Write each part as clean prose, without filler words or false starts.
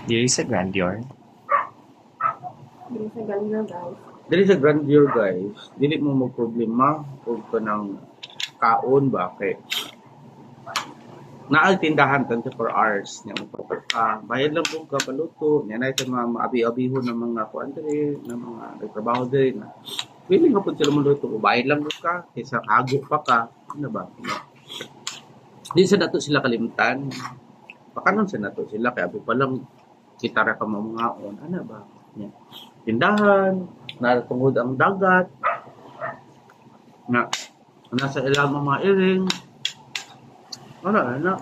Diri sa grandeur. Hindi sa ganda, guys. Dili sa grandeur guys, dili mo mo problema kung kanang kaon ba kay naay tindahan 24 hours nya mo bayad lang po ka paluto nya na sa mga maabi-abihon ng mga kuan diri ng mga nagtrabaho diri na pili nga pud sila mo luto bayad lang ka kaysa kago pa ka ano ba di sa nato sila kalimtan pakanon sa nato sila kay abi pa lang kita ra ka mamungaon ano ba nya tindahan natungod ang dagat na nasa ilang mga iring ano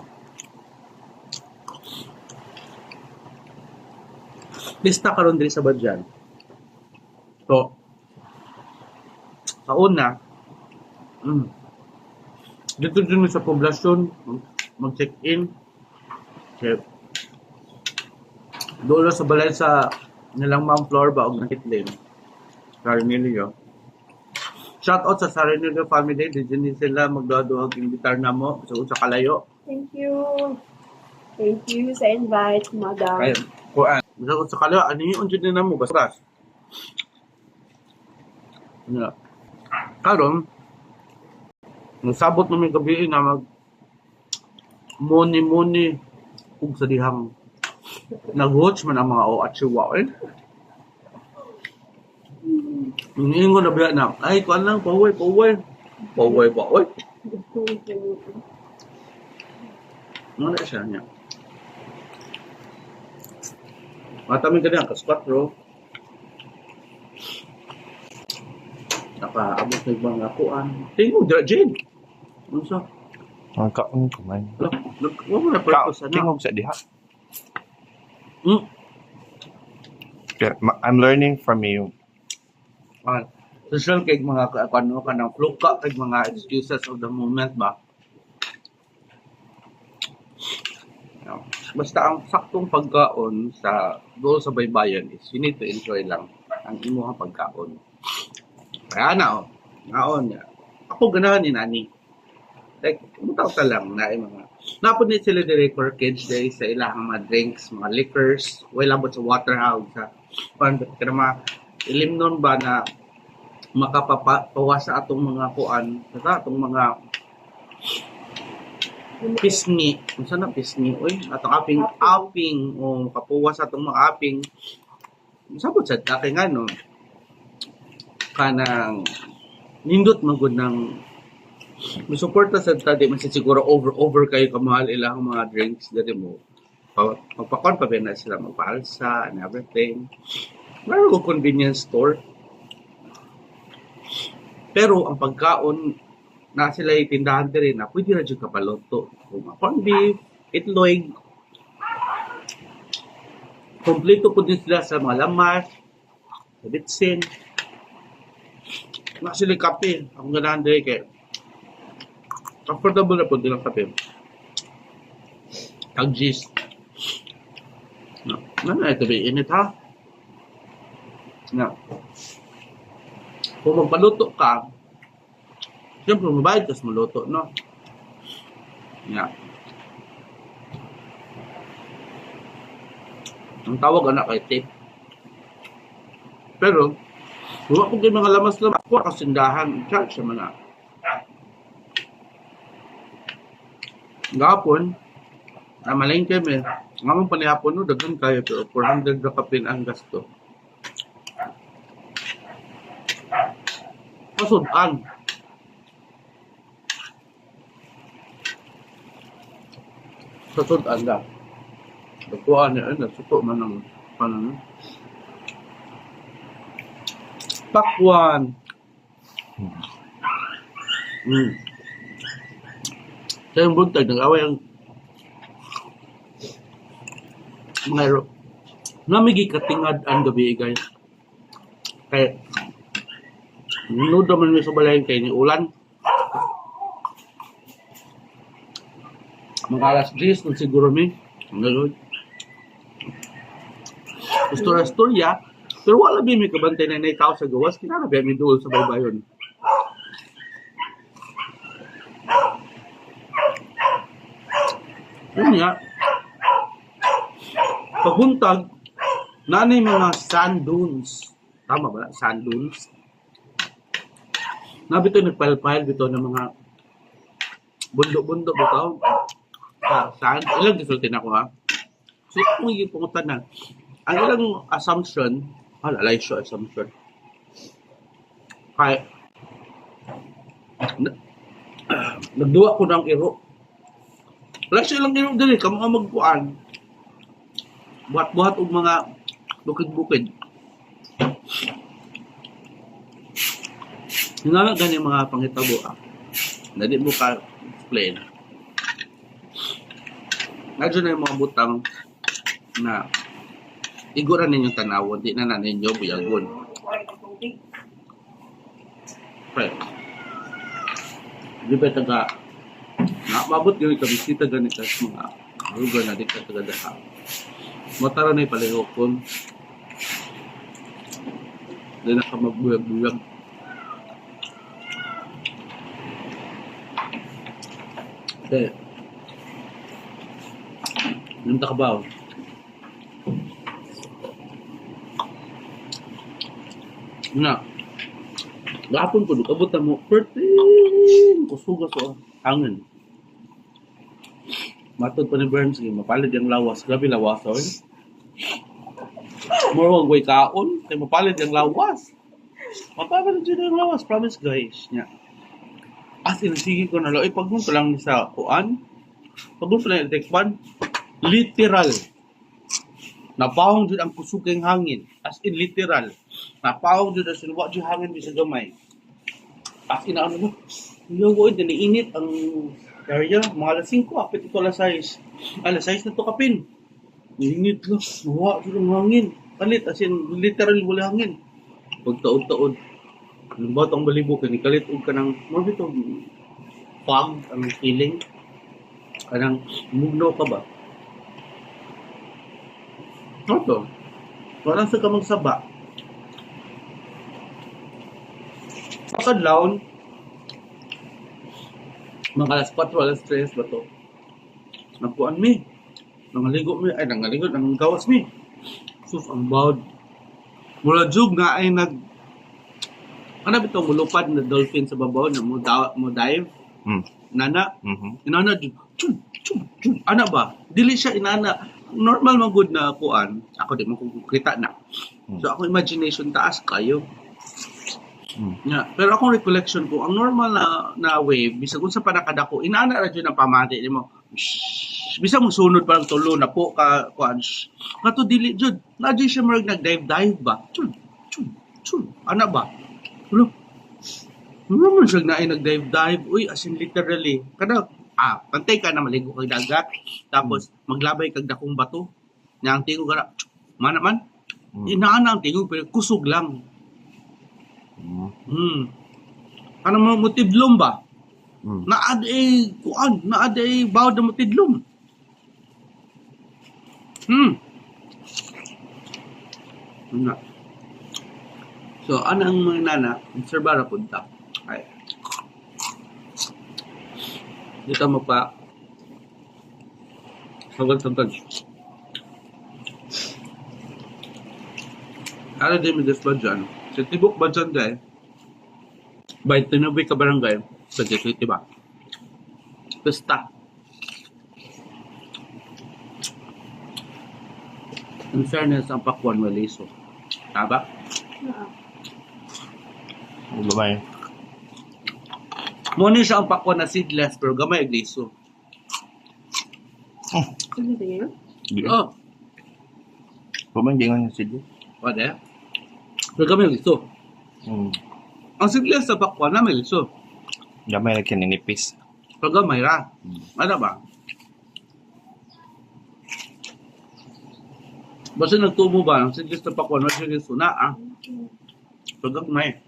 lista karon diri sa Badyan so sa una dito din sa poblasyon mag-check-in okay. Doon sa balay sa nilang Mount Floor ba og nakitlim Carinilio. Shout out sa Sarinilio family, din sila magduha-duhag imbitar na mo sa kalayo. Thank you. Thank you sa invite, madam. Kaya kuan, sa kalayo ani yung jud na mo basras. Yeah. Karon nasabot na may gabi na mag muni ug sa dihang nag-watch man ang mga oachiwa eh. Ingon na ba na, ay, kuan lang, paway ba, oy. Ano na siya niya? Matami ka na, kaspat bro. Nakaabot na yung mga kuan. Tingog, Jane. Ano sa? Ang kaon ko man. Huwag mo na purpose na. Tingog sa diha. I'm learning from you. Social kay mga ano ka ng fluka kay mga excuses of the moment ba. Basta ang saktong pagkaon sa doon sa baybayin is you need to enjoy lang ang imuhang pagkaon. Kaya na naon niya. Ako ganahan ni nani. Like, umutaw ka lang na mga napod ni sila director kids day sa ilang mga drinks, mga liquors, wala ba sa waterhouse sa kana ilimnon ba na makapapawa sa atong mga kuan sa atong mga pisngi unsa na pisngi oy atong aping o kapuwa sa atong mga aping sabot sa kay ngano kanang nindot magud ng musuporta sa tadi man siguro over kayo kamahal ilang mga drinks dali mo magpakon pa ba na sila magpaalsa and everything. Meron ko convenience store. Pero ang pagkaon na sila itindahan din na pwede na dyan kapaluto. Kung corn beef, itlog, kompleto po din sila sa mga lamas, sa bitsin. Na sila kape. Ang ganahan din kaya comfortable na po din ang kape. Tag-gis. No, ito ba init ha? No. Kung magpaluto ka, siyempre mabayad ka sa maluto, no? Yeah. Ang tawag anak kay tip. Pero, huwag ko din mga lamas-lamas. Ako kasindahan, charge naman na. Gapon, na malaking kami, ngamang panihapon no, dagan kayo, pero 400 na kapin ang gasto. Masudan. Sa sudan na. Nagkuhan niya, nasuko man ng paano. Pakwan. Sa yung buntag, nag-away ang mga ero. Namigi katingad ang gabi, guys. Kaya, nuno man may subalayan kay ni ulan. Mga alas 10 kung siguro may. Nagod. Istorya, pero wala may kabantay na tao sa gawas. Kinarabi may duol sa baybayon. Yun nga. Pagbuntag, nanay mga sand dunes. Tama ba? Sand dunes. Nabito nagpile-pile bito ng mga bundok-bundok bitaw. Sa sand. Ilang gisultin ako ha. So, kung yung pungutan na, ang ilang assumption, lalay siya assumption. Kaya, nagduwa ko ng iro. Wala siya lang iro din eh, kamukha magpuan. Buhat-buhat og mga bukid-bukid. Hinala gani mga pangitabo na di mo ka explain. Nadyo na yung mga butang na iguran ninyong tanawon, di na ninyo buyagon. Okay. Di ba taga mabot yun kabisita ganito sa mga lugar na di ka taga daha. Matara na yung palihokon. Di na ka magbuyag-buyag. Okay. Yung takabaw. Na. Gapon po, abutan mo. Perting! Kusugas o. Hangin. Matod pa ni Burns, mapalit yung lawas. Grabe lawas, o. More way kaon, kaya mapalit yung lawas. Mapalit yung lawas, promise guys. Yeah. As in, sige ko na lo. Pagpunta lang sa kuan. Pagpunta lang yung tekpan. Literal. Napahong dyan ang kusugeng hangin. As in, literal. Napahong dyan ang sinuwa dyan hangin sa gamay. As in, ano mo? Yung init ang area. Mga alas 5, apit ito alas 6. Alas 6 na ito kapin. Init lang. Nawa dyan ang hangin. Kalit, as in, literal wala hangin. Pagtaon-taon. Lumbot ang balibo ka, nikalit ka ng, ano ito, fog, ang feeling. Kanang, mugnaw ka ba? Ano to? Walang sa ka magsaba. Pakadlaon, mga alas 4, alas 3 ba to? Nagpuan mi. Nangaligo mi. Ay, nangaligo. Nanggawas mi. Sus, ang bawd. Mula jug nga ay ano ba ito? Mulupad na dolphin sa babaw na mo dive. Nana. Inana jug. Chum, chum, chum. Ana ba? Dili siya inana. Normal man good na kuan. Ako di man ko kita na. So, ako imagination taas kayo. Yeah. Pero akong recollection ko, ang normal na wave, bisag kung sa panakadako, inaana ra dyan ang pamati mo. Bisa mo sunod parang tulo na po ka kuan. Kato dili jud. Na dyan siya marag nag-dive ba? Chun, chun, chun. Ana ba? Ano? Ano naman siya na ay nag-dive? Uy, as in literally. Kada, pantay ka na maligo kag dagat. Tapos, maglabay kag dakong bato. Na ang tingog ka man naman. Inaana ang tingog, pero kusog lang. Ano mo mutidlom ba? Naad kuan, naad bawd na mutidlom. Na. So, anang mga nana, observara punta. Ay. Dito mo pa sagad-sagad. Ano din mo ba dyan? Sa tibok ba dyan dahil? By Tinabi ka barangay, sa Jesuit, diba? Pesta. In fairness, ang pakwan maliso. Taba? Gamay. Muna siya ang pakwan na seedless, pero gamay ang liso. Sige, sige. Oh, Gamay gingan yung sige. wala. Pero gamay ang liso. Ang seedless sa pakwan na may liso. Gamay na kininipis. Pero gamay ra. Ano ba? Basta nagtubo ba? Ang seedless na pakwan, wala siya liso na Pero gamay.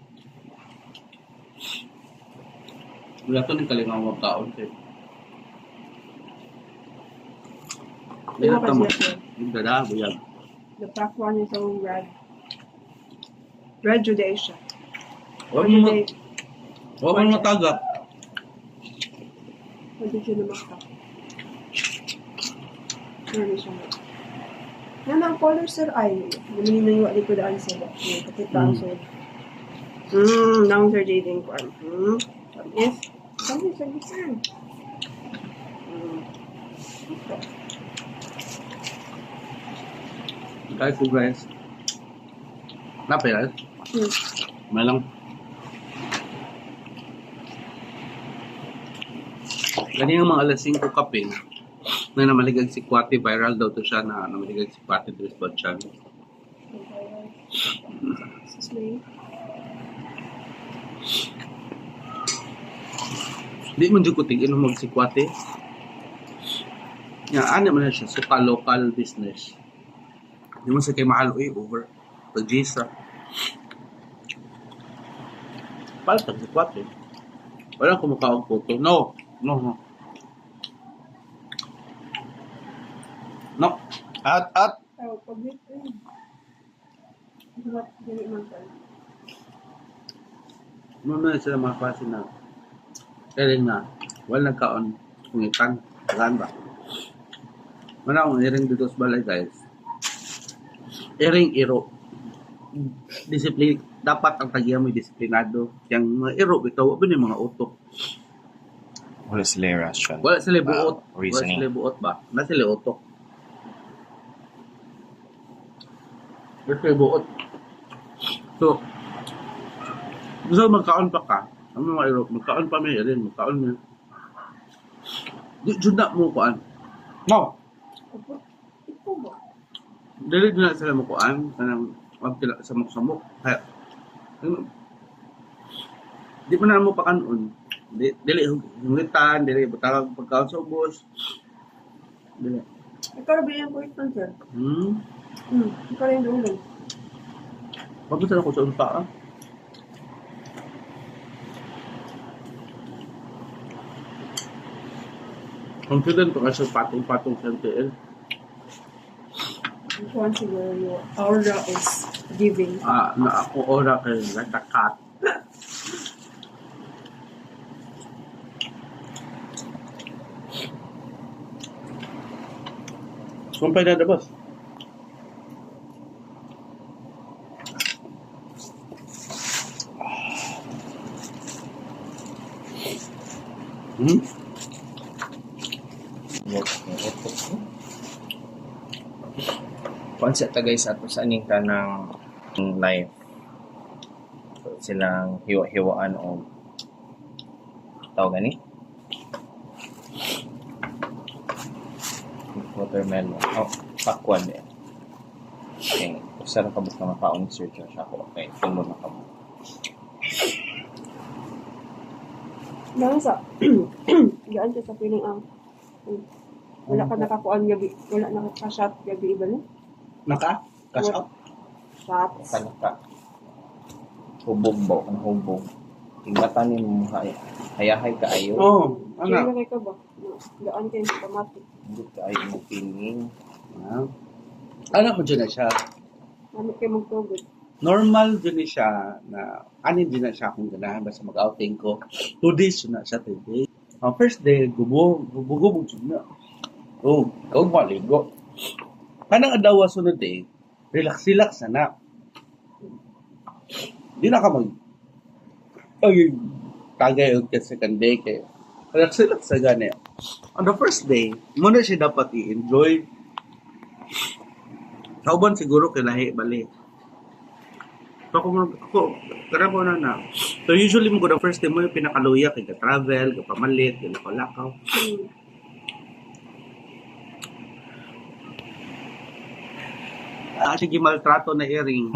Wala ito ng kalingang magkaon kayo. Hindi na tama. Yung dada, buyag. The black one is all red. Red Judaisha. Huwag mo matagap. Pwede siya namakta. Ano siya na? Yan ang color sir ay. Bumili na yung aliko daan sir. Pakita ang sir. Nang sir Jaden ko. Yes. Sabi sir. Guys. Napayal? Malang. Ganyan ang mga alas 5 kape na namaligag si Kwati. Viral daw to siya na namaligag si Kwati Dres Batchan. Di man dyan ko tigin mag si Kwati. Ano man na siya, suka local business. Di mo sa kay mahal, over. Pag-gisa. Paltag si Kwati. Walang kumukha ang photo. No. At. Oh, pag-wait Diba, dili man tayo. Mamaya sila mga klase na kailan na wala nagkaon kungitan. Saan ba? Wala akong iring dito sa balay guys. Iring iro. Disiplin. Dapat ang tagiya mo disiplinado. Yang mga iro, ito, ba yung mga utok? Wala sila ration. Wala sila buot. Wala Reasoning. sila buot ba? Wala sila utok. Wala sila buot. So, gusto magkaon pa ka. Ang mga iro, magkaon pa may rin. Magkaon niya. Di, dyan na mo kuan. No! Ito ba? Dili na sila mo kuan. Kanang wag sila samok-samok. Kaya, di pa na mo pakanon. Dili hungitan, dili butang pagkaon sa ubos. Dili. Ikaw na ba yung point man sir? Ikaw rin doon. Pagpunta ako sa unpa ah. Confident ko kasi patong-patong sa MTL. Kuhan siguro yung aura is giving. Na ako ora kay natakat. Kumpay na boss. Concept ta guys ato sa aning tanang life. So, silang hiwa-hiwaan o tawag gani? Watermelon. Oh, pakwan eh. Okay. Sarang kabuk na makaon search siya ako. Okay, tumo na kamo. Dahil sa, gaan siya sa piling ang, wala ka nakakuan gabi, wala nakaka-shot gabi iba no? Cash out? Shots. Kanaka. Hubog ba? Ang hubog. Tingatan mo hayahay ka ayo. Kaya na kayo ka ba? Gaan kayo sa kamati. Hindi ka ayo mo pining. Ano ko dyan na siya? Ano kayo magtugod? Normal dyan siya na anin din na siya kung ganahan basta mag-outing ko. 2 days yun na siya, 3 days. First day, gubog dyan na. Kawag maligo. Kanang adawa sunod day, relax na. Di na ka tagay yung second day kayo. Relax sa gani. On the first day, muna siya dapat i-enjoy. Kauban siguro kailahi balik. So kada ko na. So usually mo ko the first day mo yung pinakaluya kay ka-travel, ka-pamalit, ka-lakaw. Sige maltrato na earring.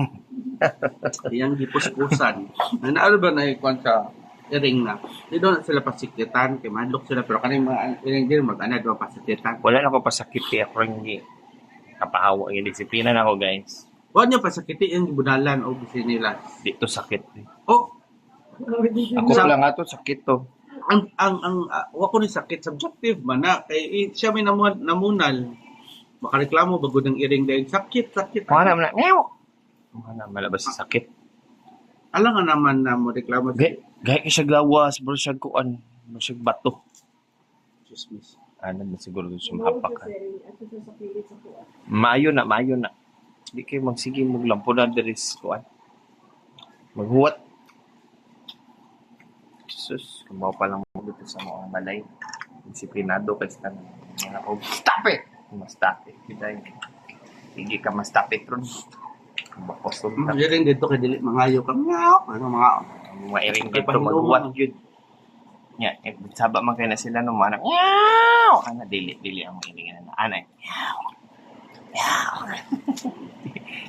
Yang gipuspusan. Ano ba na ikon sa earring na? Di doon sila pasiklitan, kay madlok sila pero kaning mga earring din mag-ana do pasiklitan. Wala na ko pasakit ako hindi kapahawa yung disiplina na ako guys. Wa niya pasakiti yung budalan o bisi nila. Dito sakit. Oh, Ako lang ato sakit to. wa ko ni sakit subjective man na kay siya may namunal. Makareklamo bago ng earring dahil sakit. Mana man na. Mana malabas sa sakit. Alam nga naman na mo reklamo. Gay siya gawas, bro siya kuan, siya bato. Chismis. Ano na siguro doon siya Mawag mahapak. sa seri. Ato sa pilit sa kuha. Maayo na. Di kayo magsige mo lampo na deres kuan. Maghuwat. Jesus, kumaw pa lang mo dito sa mga balay. Disiplinado ka sa mga ko. Stop it! Stop it. Hindi ka ma-stop it ron. Bakosod ka. Ring dito kay dili mangayo ka. Meow. Ano mga Mga iring Ay, dito, pahinom maghuwat mo. yun. Nya, saba man kayo na sila no mga meow! Ana, dili ang iring na. Ana,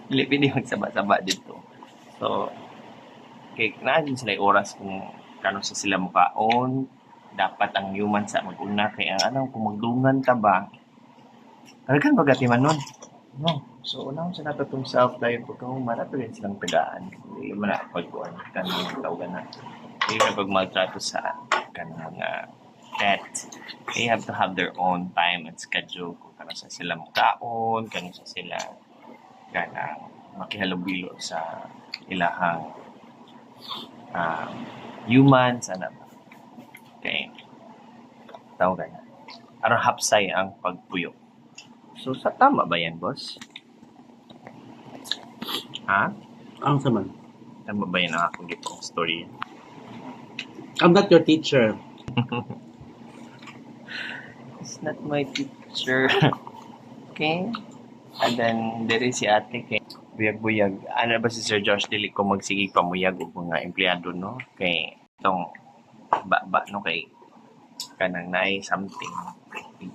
dili pwede magsaba-saba dito. So, kay naadin sila yung oras kung kano sa sila mukaon, dapat ang human sa mag-una kay ang anong kung magdungan ka ba talagang bagati man nun no so unang sa nato itong self-life kung marato rin silang tagaan hindi mo na pagkuhan kanang tawagan na hindi na pagmaltrato sa kanang pet they have to have their own time and schedule kung kano sa sila mukaon kano sa sila kanang makihalubilo sa ilahang humans ano ba kay tawagan na aron hapsay ang pagpuyo. So, sa tama ba yan, boss? Ha? ang saman. Tama ba yan ang akong gitong story? I'm not your teacher. It's not my teacher. Okay? And then, there is si ate kay buyag-buyag. Ano ba si Sir Josh? Dili ko magsigig pamuyag o mga empleyado, no? Kay itong ba no? Kay kanang naay something.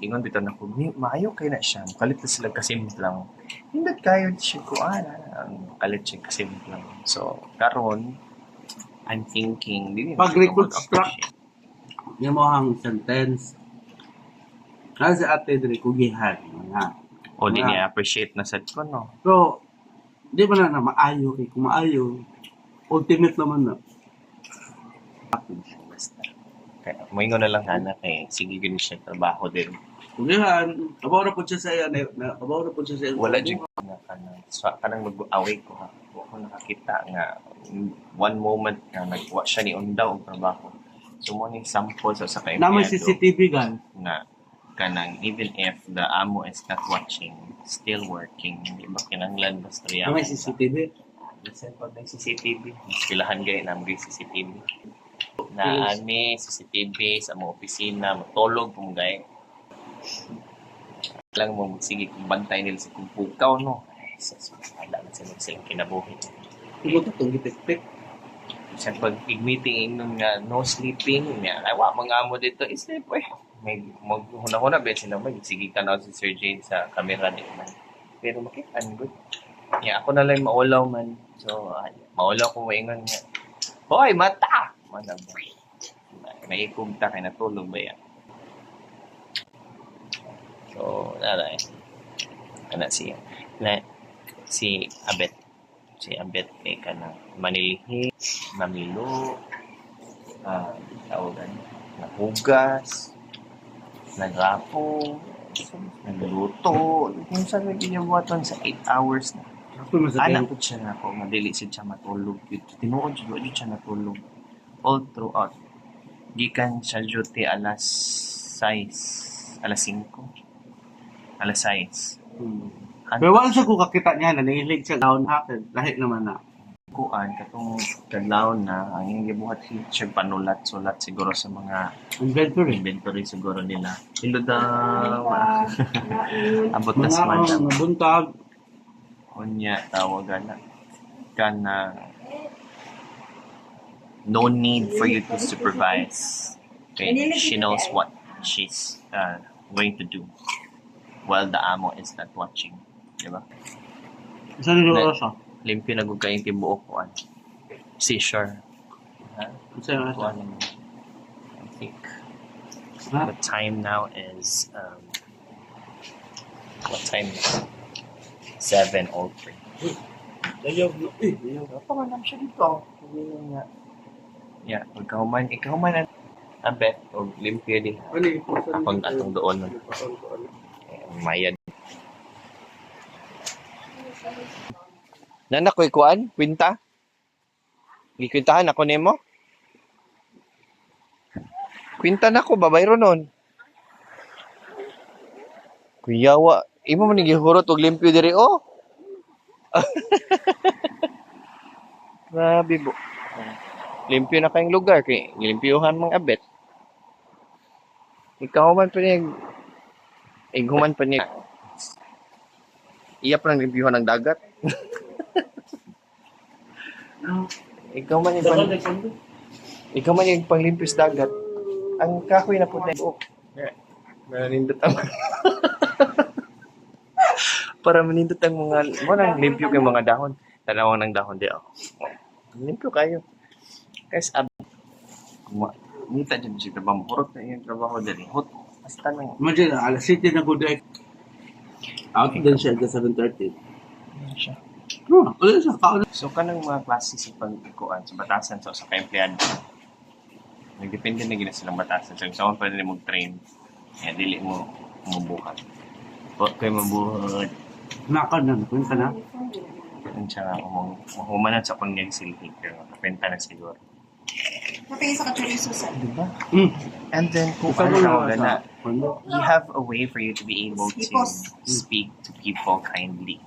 Ingon bitaw na ko, maayo kay na siya. Kalit na sila kasimplang. Hindi kayo siya ko, kalit siya kasimplang. So, karon I'm thinking, Pag-reconstruct. Yung mo ang sentence. Kasi ate dili kugihan. o di niya appreciate na sad ko, no? So, di ba na maayo kay kung maayo, ultimate naman na. Basta. Kaya, moingon na lang sana kay sige gani siya trabaho din. Kugihan, abaw na po siya sa iya. Abaw na po siya sa iya. Wala dyan ko na kanang mag-away ko ha. Huwag ko nakakita nga one moment nga nagwa siya ni Undaw ang trabaho. So mo ni sample sa kay Naman CCTV gan. na kanang even if the amo is not watching, still working. Hindi ba kinanglan basta riyan? Naman CCTV. Listen pag may CCTV, mas pilahan gaya na may CCTV. Na ami CCTV sa mga opisina, matulog kung gaya. Lang mo sige kung bantay nila sa kumpukaw, no? Ay, sus, wala na silang kinabuhi. Pumunta itong gitik-tik. Sa pag-meeting nun nga, no sleeping, nga, ay, wa, mga amo dito, isip, may maghuna-huna ba sila, may sige ka na si Sir Jane sa camera din man. Pero makitaan, good. Yeah, ako na lang maulaw man. So, maulaw ko maingon nga, hoy, mata! Manabo. Naikugta kay natulog ba yan? So, nara kana si Abet. Si Abet kay kanang manilihi, mamilo, tawagan, naghugas, nagrapo, nagluto. Kung saan may ginabuhatan sa 8 hours na. Anak ko siya na ako, madili siya matulog. Tinuod siya natulog. All throughout. Gikan siya duty alas 6, alas 5, alas 6. Pero wala siya kung kakita niya na nangilig siya down happen. Lahit naman na. Kuan katong kadlaw na ang gibuhat siya panulat-sulat siguro sa mga inventory siguro nila. Ilo daw abot na sa Mga buntag. Unya tawagan na kana no need for you to supervise. Okay, she knows what she's going to do while the amo is not watching. Diba? Isa nilo oras Limpyo na gud kayong tibuok ko seashore. Isa oras I think the time now is what time is it? 7:03. Ayaw. Pamanam siya dito. Yeah, ikaw man abet o limpyo din. Akong atong doon. Mayad. Nana ko'y kuan? Kwinta? Gikwintahan ako nimo? Kwinta na ko, babayro nun. Kuyawa, imo man gihurot og limpyo diri oh. Grabe bo. Limpyo na kayong lugar kay limpyuhan mga abet. Ikaw man pa niya, iguman pa niya. Iya pa lang limpyuhan ng dagat. Ikaw man yung ikaw man yung panglimpyo sa dagat. Ang kahoy na puti. Oh. Manindot ang para manindot ang mga nang limpyo kay mga dahon. Tanawang ng dahon di ako. Limpyo kayo. Guys, nita dyan siya trabaho. Hurot na yung trabaho dyan. Hot. Basta nang Imagine, alas 7 na good day. Out din siya hanggang 7:30. siya. Wala siya. Kaon. So, kanang mga klase sa pagkukuan sa batasan sa usa ka empleyado. Nagdepende na gina silang batasan. So, saan pa rin mag-train. Kaya dili mo mabuhat. O, kayo mabuhat. Nakan na. Kung ka na. Yan siya nga, mahumanan sa kunyag silhig. Pero kapenta na siguro. Napay sa kachorizo sa. Diba? Mm. And then, kung Isa mo ano na na, sa. you have a way for you to be able to Speakos. speak to people kindly.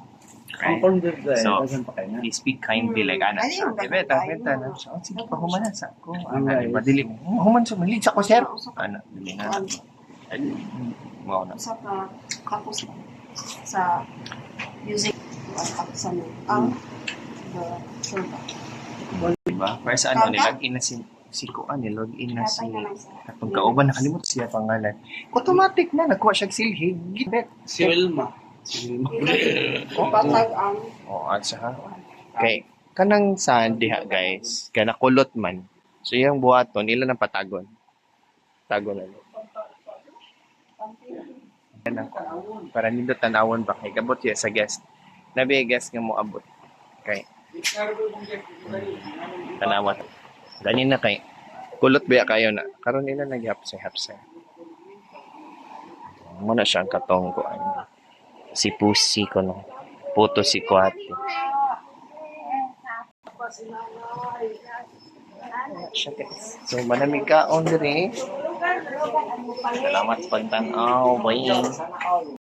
Ang Right? convert dahil. So, Dagan pa kayo na. You speak kindly like anak Ay, siya. yung Beta, ganun beta tayo. na siya. Oh, sige pa humanan sa ako. Ang Ano, guys. madili mo. Human sa malit sa ko, sir. Ano, dili na. Ay, mo na. Sa kapos sa music sa ang Diba? Para sa ano, nilagin na si Kuan, nilagin na si atong kauban, nakalimot siya pangalan. Automatic na, nagkuha siya silhig. Gibet. Si Wilma. patag ang Oo, at saka. Okay. Kanang saan diha, guys. Kana kulot man. So, yung buhaton, ila ng patagon. Tagon na. Yan ang para nindot tanawon ba kay kabot siya sa guest. Nabi guest nga mo abot. Okay. Tanawon. Ganin na kay kulot ba kayo na. Karon nila naghapsay-hapsay. Muna siyang katong ko ano. Si Pussy ko no. Puto si Kuwati. Siya guys. So manamig ka on dire. Salamat sa pagtanaw. Bye.